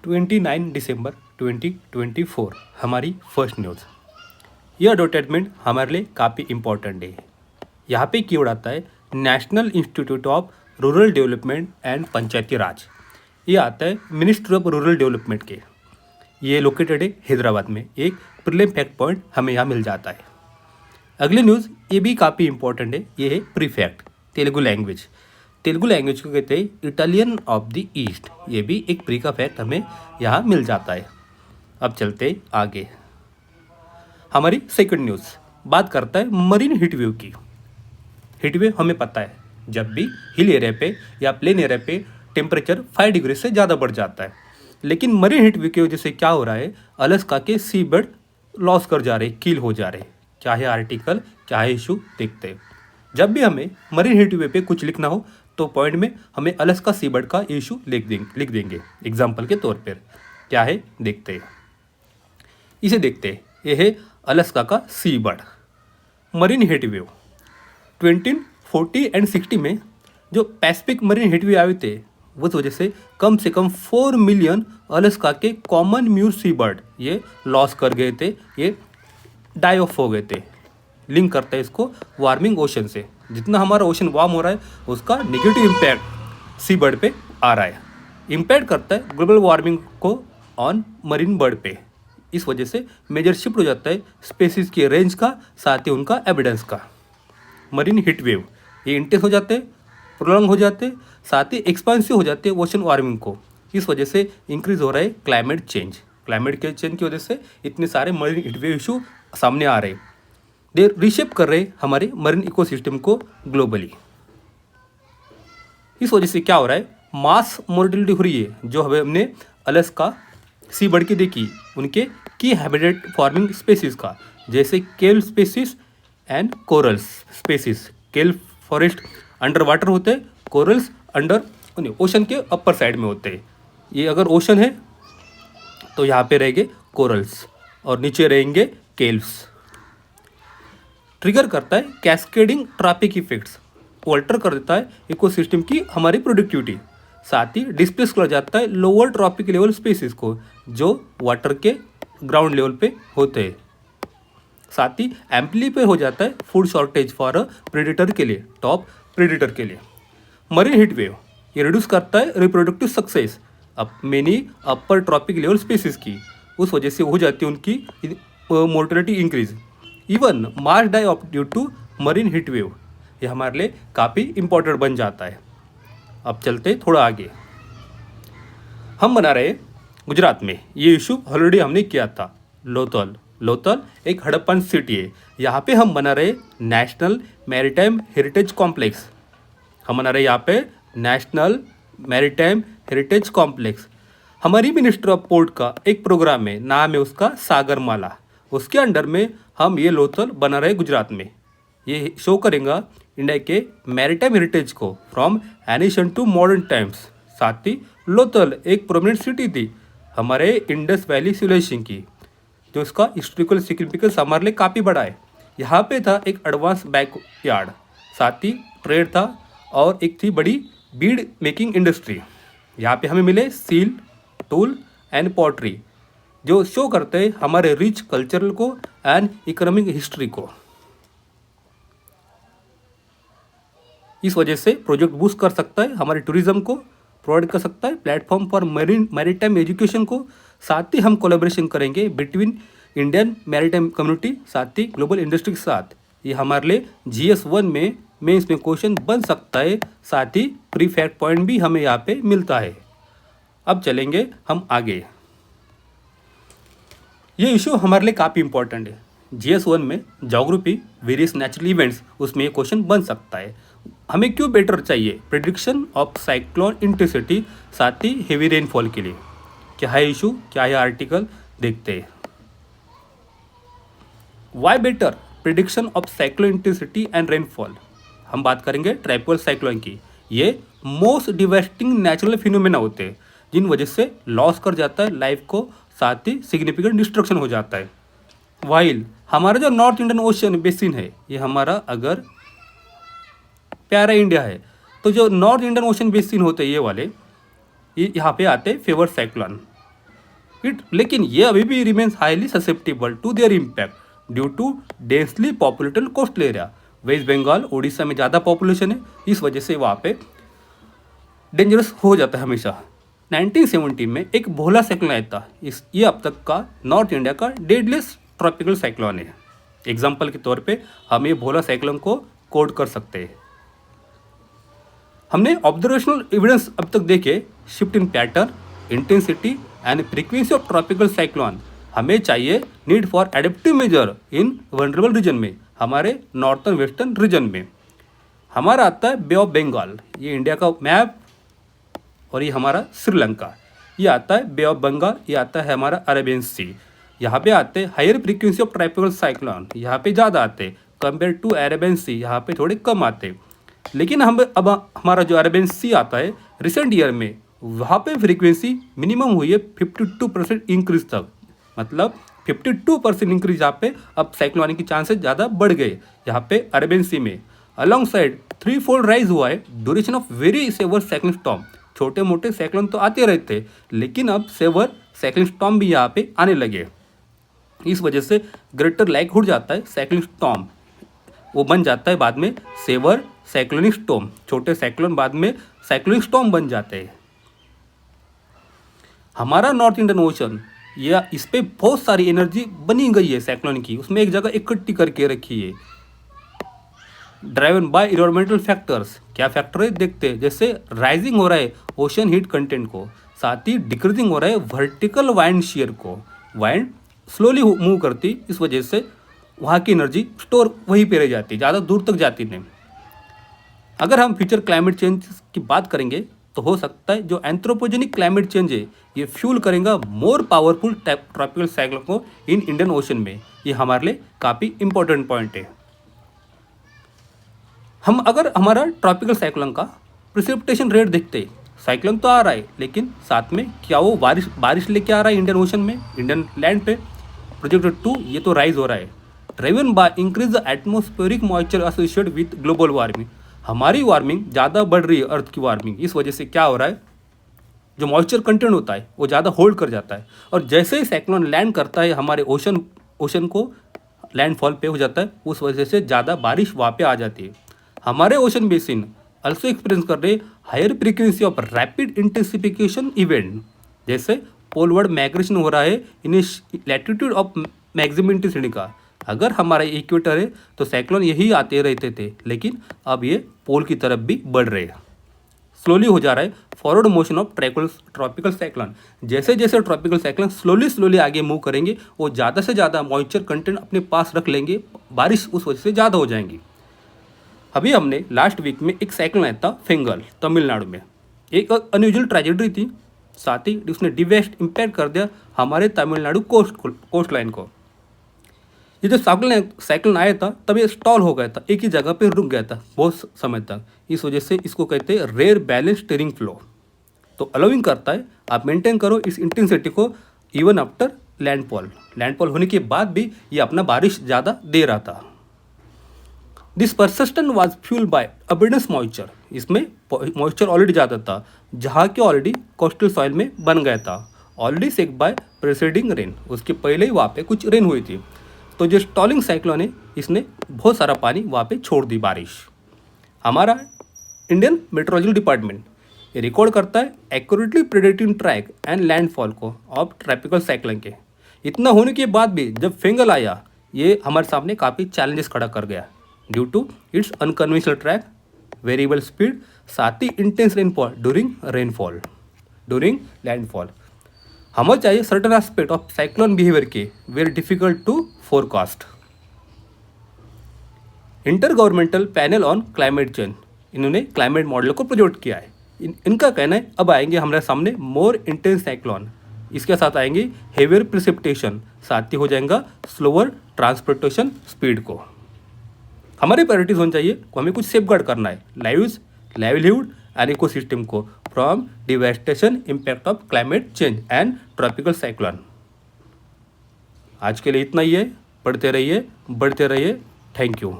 29 दिसंबर 2024 हमारी first news. यह advertisement हमारे लिए काफ़ी इम्पोर्टेंट है। यहाँ पे कीवर्ड आता है national institute of rural development and Panchayati Raj. ये आता है मिनिस्ट्री ऑफ रूरल डेवलपमेंट के। ये लोकेटेड है हैदराबाद में। एक प्रीलिम फैक्ट पॉइंट हमें यहाँ मिल जाता है। अगली न्यूज़ ये भी काफ़ी इंपॉर्टेंट है। ये है pre fact Telugu language. Telugu language को कहते हैं इटालियन ऑफ द ईस्ट। ये भी एक प्री का फैक्ट हमें यहाँ मिल जाता है। अब चलते आगे। हमारी सेकंड न्यूज़ बात करता है मरीन हीट वेव की। हीट वेव हमें पता है जब भी हिल एरिया पे या प्लेन एरिया पे टेम्परेचर 5 डिग्री से ज़्यादा बढ़ जाता है। लेकिन मरीन हीट वेव की वजह से क्या हो रहा है, अलास्का के सी बर्ड लॉस कर जा रहे, किल हो जा रहे। चाहे आर्टिकल चाहे इशू देखते हैं। जब भी हमें मरीन हीट वेव पे कुछ लिखना हो तो पॉइंट में हमें अलास्का सी बर्ड का इशू लिख देंगे एग्जाम्पल के तौर पर। क्या है देखते हैं, इसे देखते हैं। यह है अलास्का का sea bird marine heat wave. 2040 and 60 में जो पैसिफिक मरीन हीट वेव आए थे उस वजह से कम 4 मिलियन अलास्का के कॉमन म्यूर सी बर्ड ये लॉस कर गए थे, ये डाई ऑफ हो गए थे। लिंक करता है इसको वार्मिंग ओशन से। जितना हमारा ओशन वार्म हो रहा है उसका नेगेटिव इम्पैक्ट सी बर्ड पे आ रहा है। इम्पैक्ट करता है ग्लोबल वार्मिंग को ऑन मरीन बर्ड पे। इस वजह से मेजर शिफ्ट हो जाता है स्पेसीज के रेंज का, साथ ही उनका एविडेंस का। मरीन हीट वेव ये इंटेंस हो जाते हैं, प्रोलॉन्ग हो जाते हैं, साथ ही एक्सपेंसिव हो जाते हैं ओशन वार्मिंग को। इस वजह से इंक्रीज हो रहा है क्लाइमेट चेंज। क्लाइमेट के चेंज की वजह से इतने सारे मरीन हीट वेव इशू सामने आ रहे हैं। दे रिशेप कर रहे हमारे मरीन इकोसिस्टम को ग्लोबली। इस वजह से क्या हो रहा है, मास मोर्टेलिटी हो रही है। जो हमने अलास्का सी बर्ड की देखी उनके की हैबिटेट फॉर्मिंग स्पेसीज का, जैसे केल स्पेसीज एंड कोरल्स स्पेसीज। केल फॉरेस्ट अंडर वाटर होते हैं, कोरल्स अंडर ओशन के अपर साइड में होते हैं। ये अगर ओशन है तो यहाँ पे रहेंगे कोरल्स और नीचे रहेंगे केल्व्स। ट्रिगर करता है कैस्केडिंग ट्रॉपिक इफेक्ट्स, ऑल्टर कर देता है इकोसिस्टम की हमारी प्रोडक्टिविटी। साथ ही डिस्प्लेस कर जाता है लोअर ट्रॉपिक लेवल स्पीसीज को जो वाटर के ग्राउंड लेवल पे होते हैं। साथ ही एम्पलीफाई हो जाता है food shortage for a predator के लिए, टॉप प्रेडेटर के लिए। मरीन हीट वेव ये रिड्यूस करता है reproductive success many upper trophic level species की। उस वजह से हो जाती है उनकी mortality increase. Even mass die off due to marine heat wave ये हमारे लिए काफ़ी इंपॉर्टेंट बन जाता है। अब चलते थोड़ा आगे। हम बना रहे गुजरात में, ये इशू ऑलरेडी हमने किया था। लोथल एक हड़प्पन सिटी है। यहाँ पे हम बना रहे नेशनल मैरीटाइम हेरिटेज कॉम्प्लेक्स। हम बना रहे यहाँ पे नेशनल मैरीटाइम हेरिटेज कॉम्प्लेक्स। हमारी मिनिस्ट्री ऑफ पोर्ट का एक प्रोग्राम है, नाम है उसका सागरमाला। उसके अंडर में हम ये लोथल बना रहे गुजरात में। ये शो करेगा इंडिया के मैरीटाइम हेरिटेज को from ancient to modern times. साथ ही लोथल एक प्रोमिनेंट सिटी थी हमारे इंडस वैली सिविलाइजेशन की, जो इसका हिस्टोरिकल सिग्निफिकेंस हमारे लिए काफ़ी बड़ा है। यहाँ पे था एक एडवांस बैक यार्ड, साथ ही ट्रेड था और एक थी बड़ी बीड मेकिंग इंडस्ट्री। यहाँ पे हमें मिले सील, टूल एंड पॉटरी, जो शो करते हैं हमारे रिच कल्चरल को एंड इकोनॉमिक हिस्ट्री को। इस वजह से प्रोजेक्ट बूस्ट कर सकता है हमारे टूरिज्म को, प्रोवाइड कर सकता है प्लेटफॉर्म फॉर मैरीटाइम एजुकेशन को। साथ ही हम कोलैबोरेशन करेंगे बिटवीन इंडियन मैरीटाइम कम्युनिटी साथ ही ग्लोबल इंडस्ट्री के साथ। ये हमारे लिए GS1 में मेंस में क्वेश्चन बन सकता है। साथ ही प्री फैक्ट पॉइंट भी हमें यहाँ पे मिलता है। अब चलेंगे हम आगे। ये इशू हमारे लिए काफ़ी इंपॉर्टेंट है। GS1 में ज्योग्राफी वेरियस नेचुरल इवेंट्स, उसमें ये क्वेश्चन बन सकता है। हमें क्यों बेटर चाहिए प्रेडिक्शन ऑफ साइक्लोन इंटेंसिटी, साथ ही हेवी रेनफॉल के लिए। क्या है इशू, क्या है आर्टिकल देखते हैं। Why better prediction of cyclone intensity and rainfall. हम बात करेंगे ट्रॉपिकल साइक्लोन की। ये मोस्ट डिवास्टिंग नेचुरल फिनोमेना होते हैं जिन वजह से लॉस कर जाता है लाइफ को, साथ ही सिग्निफिकेंट डिस्ट्रक्शन हो जाता है। वाइल हमारा जो नॉर्थ इंडियन ओशन बेसिन है, ये हमारा अगर प्यारा इंडिया है तो जो नॉर्थ इंडियन ओशन बेसिन होते हैं ये वाले, ये यहाँ पे आते हैं फेवर साइक्लोन। लेकिन ये अभी भी remains highly susceptible to their impact due to densely populated coastal area. West Bengal Orissa में ज़्यादा पॉपुलेशन है, इस वजह से वहाँ पे डेंजरस हो जाता है हमेशा। 1970 में एक भोला साइक्लोन आया था। ये अब तक का नॉर्थ इंडिया का डेडलिस्ट ट्रॉपिकल साइक्लोन है। एग्जाम्पल के तौर पे हम ये भोला साइक्लोन को कोड कर सकते हैं। हमने ऑब्जर्वेशनल एविडेंस अब तक देखे shift in pattern, intensity and frequency of tropical cyclone. हमें चाहिए need for adaptive measure in vulnerable region में, हमारे नॉर्थर्न वेस्टर्न रीजन में। हमारा आता है बे ऑफ बंगाल, ये इंडिया का मैप, और ये हमारा श्रीलंका। ये आता है बे ऑफ बंगाल, ये आता है हमारा अरेबियन सी। यहाँ पे आते हैं higher frequency of tropical cyclone, यहाँ पे ज़्यादा आते हैं कंपेयर टू अरेबियन सी, यहाँ पे थोड़े कम आते हैं। लेकिन हम अब हमारा जो अरेबियन सी आता है रिसेंट ईयर में, वहाँ पे फ्रीक्वेंसी मिनिमम हुई है 52% इंक्रीज तक, मतलब 52% इंक्रीज यहाँ पे अब साइक्लोन आने की चांसेस ज़्यादा बढ़ गए यहाँ पे अरेबियन सी में। अलॉन्ग साइड 3-fold राइज हुआ है duration of very severe cyclone storm. छोटे मोटे साइक्लोन तो आते रहते, लेकिन अब सेवर साइक्लोन स्टॉर्म भी यहाँ पे आने लगे। इस वजह से ग्रेटर लाइकहुड जाता है साइक्लोन स्टॉर्म, वो बन जाता है बाद में सेवर साइक्लोनिक स्टॉर्म। छोटे साइक्लोन बाद में साइक्लोनिक स्टॉर्म बन जाते हैं। हमारा नॉर्थ इंडियन ओशन, या इस पे बहुत सारी एनर्जी बनी गई है साइक्लोन की, उसमें एक जगह इकट्ठी करके रखी है, ड्राइवन बाय इन्वायरमेंटल फैक्टर्स। क्या फैक्टर है देखते हैं, जैसे राइजिंग हो रहा है ओशन हीट कंटेंट को, साथ ही डिक्रीजिंग हो रहा है वर्टिकल वाइंड शेयर को। वाइंड स्लोली मूव करती, इस वजह से वहाँ की एनर्जी स्टोर वहीं पे रह जाती, ज़्यादा दूर तक जाती नहीं। अगर हम फ्यूचर क्लाइमेट चेंज की बात करेंगे तो हो सकता है जो एंथ्रोपोजेनिक क्लाइमेट चेंज है ये फ्यूल करेगा मोर पावरफुल ट्रॉपिकल साइक्लोन को इन इंडियन ओशन में। ये हमारे लिए काफ़ी इंपॉर्टेंट पॉइंट है। हम अगर हमारा ट्रॉपिकल साइक्लोन का प्रिसिपिटेशन रेट देखते हैं, साइक्लोन तो आ रहा है लेकिन साथ में क्या वो बारिश लेके आ रहा है इंडियन ओशन में, इंडियन लैंड पे। प्रोजेक्टेड 2 ये तो राइज हो रहा है, driven by increase the atmospheric moisture associated with global warming. हमारी वार्मिंग ज़्यादा बढ़ रही है, अर्थ की वार्मिंग। इस वजह से क्या हो रहा है, जो मॉइस्चर कंटेंट होता है वो ज़्यादा होल्ड कर जाता है, और जैसे ही साइक्लोन लैंड करता है हमारे ओशन को लैंडफॉल पे हो जाता है, उस वजह से ज़्यादा बारिश वहाँ पे आ जाती है। हमारे ओशन बेसिन अल्सो एक्सपीरियंस कर रहे higher frequency of rapid intensification event, जैसे पोलवर्ड माइग्रेशन हो रहा है in latitude of maximum intensity का। अगर हमारा इक्वेटर है तो साइक्लोन यही आते रहते थे, लेकिन अब ये पोल की तरफ भी बढ़ रहे हैं। स्लोली हो जा रहा है forward motion of tropical cyclone. जैसे जैसे ट्रॉपिकल साइक्लोन स्लोली आगे मूव करेंगे, वो ज़्यादा से ज़्यादा मॉइस्चर कंटेंट अपने पास रख लेंगे, बारिश उस वजह से ज़्यादा हो जाएंगी। अभी हमने लास्ट वीक में एक साइक्लोन आया था फेंगल, तमिलनाडु में। एक अनयूजुअल ट्रेजेडी थी, साथ ही उसने डिवेस्ट इम्पैक्ट कर दिया हमारे तमिलनाडु कोस्ट लाइन को। ये जो साइक्लोन आया था तब ये स्टॉल हो गया था, एक ही जगह पे रुक गया था बहुत समय तक। इस वजह से इसको कहते हैं रेयर बैलेंस स्टीयरिंग फ्लो। तो अलाउिंग करता है आप मेंटेन करो इस इंटेंसिटी को इवन आफ्टर लैंडफॉल होने के बाद भी ये अपना बारिश ज़्यादा दे रहा था। This persistent was fuel by abundance moisture. इसमें मॉइस्चर ऑलरेडी ज़्यादा था, जहाँ के ऑलरेडी कोस्टल सॉइल में बन गया था, ऑलरेडी सेक बाय प्रेसिडिंग रेन। उसके पहले ही वहाँ पे कुछ रेन हुई थी, तो जो स्टॉलिंग साइक्लोन है इसने बहुत सारा पानी वहाँ पे छोड़ दी बारिश। हमारा इंडियन मेट्रोलॉजिकल डिपार्टमेंट ये रिकॉर्ड करता है accurately predicting track and landfall को ऑफ ट्रॉपिकल साइक्लोन के। इतना होने के बाद भी जब फेंगल आया, ये हमारे सामने काफ़ी चैलेंजेस खड़ा कर गया due to its unconventional track, variable speed, साथ ही इंटेंस रेनफॉल ड्यूरिंग लैंडफॉल। हमें चाहिए certain aspect of cyclone behaviour के very difficult to forecast. Inter governmental panel on climate change, इन्होंने क्लाइमेट मॉडल को प्रोजेक्ट किया है। इनका कहना है अब आएंगे हमारे सामने मोर इंटेंस साइक्लोन, इसके साथ आएंगे हेवियर प्रिसिपिटेशन, साथ ही हो जाएगा स्लोअर ट्रांसपोर्टेशन स्पीड को। हमारी प्रायोरिटीज होनी चाहिए को हमें कुछ सेफगार्ड करना है लाइवलीहुड एंड इकोसिस्टम को from devastation impact of climate change and tropical cyclone. आज के लिए इतना ही है, पढ़ते रहिए, बढ़ते रहिए। Thank you.